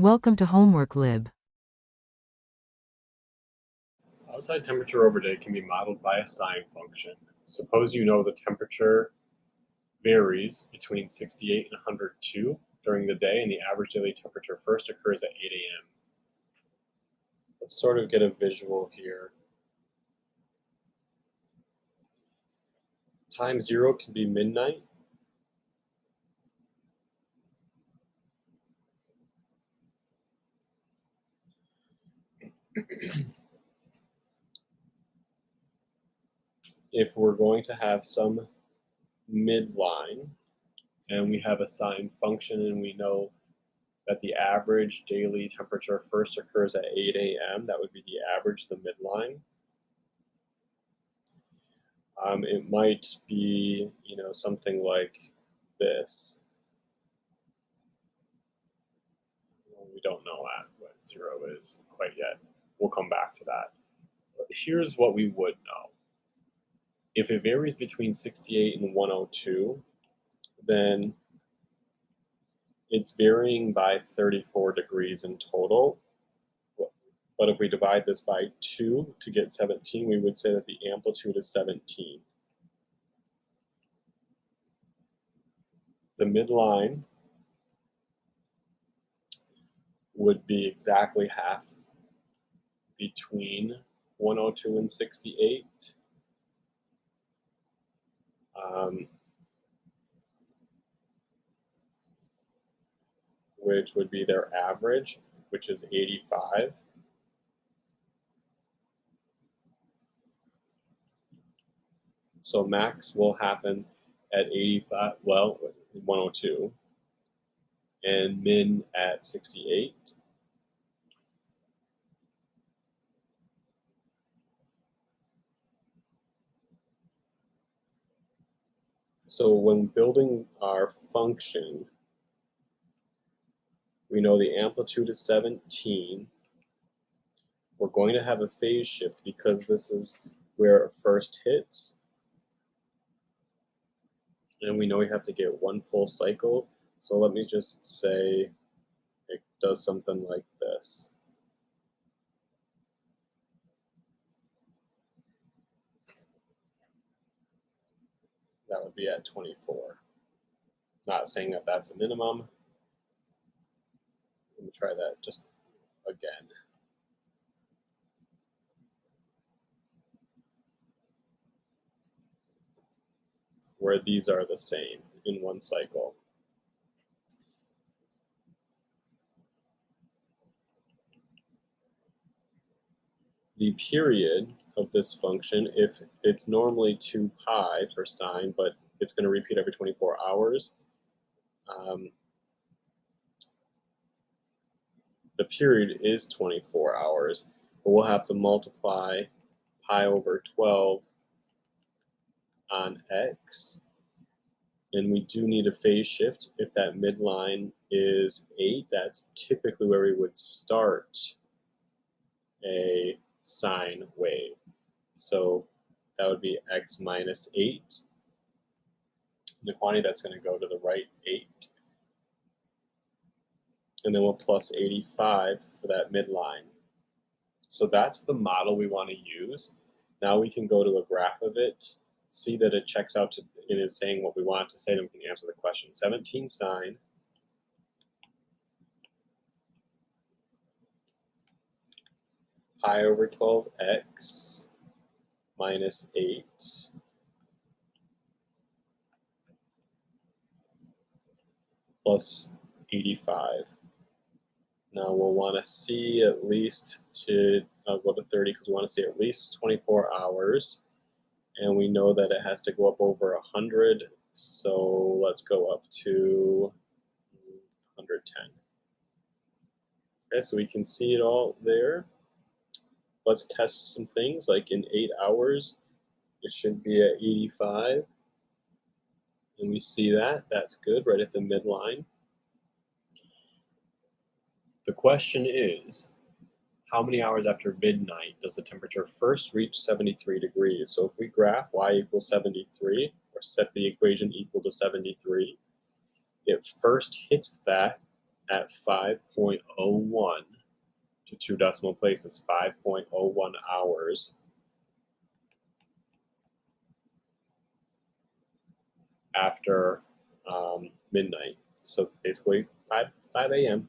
Welcome to Homework Lib. Outside temperature over day can be modeled by a sine function. Suppose you know the temperature varies between 68 and 102 during the day, and the average daily temperature first occurs at 8 a.m. Let's sort of get a visual here. Time zero can be midnight. If we're going to have some midline, and we have a sine function, and we know that the average daily temperature first occurs at 8 a.m., that would be the average, the midline. It might be, something like this. We don't know what zero is quite yet. We'll come back to that. But here's what we would know. If it varies between 68 and 102, then it's varying by 34 degrees in total. But if we divide this by 2 to get 17, we would say that the amplitude is 17. The midline would be exactly half between 102 and 68. Which would be their average, which is 85. So max will happen at 85, 102, and min at 68. So when building our function, we know the amplitude is 17. We're going to have a phase shift because this is where it first hits. And we know we have to get one full cycle. So let me just say it does something like this. That would be at 24. Not saying that that's a minimum. Let me try that just again. Where these are the same in one cycle. The period of this function, if it's normally 2 pi for sine, but it's going to repeat every 24 hours, the period is 24 hours, but we'll have to multiply pi over 12 on x, and we do need a phase shift. If that midline is 8, that's typically where we would start a sine wave. So that would be x minus 8. The quantity that's going to go to the right, 8. And then we'll plus 85 for that midline. So that's the model we want to use. Now we can go to a graph of it, see that it checks out to, it is saying what we want it to say, then we can answer the question. 17 sine pi over 12x minus 8 plus 85. Now we'll want to see at least to go to 30 because we want to see at least 24 hours. And we know that it has to go up over 100. So let's go up to 110. Okay, so we can see it all there. Let's test some things, like in 8 hours, it should be at 85. And we see that, that's good, right at the midline. The question is, how many hours after midnight does the temperature first reach 73 degrees? So if we graph y equals 73, or set the equation equal to 73, it first hits that at 5.01 to two decimal places, 5.01 hours after midnight. So basically 5 a.m.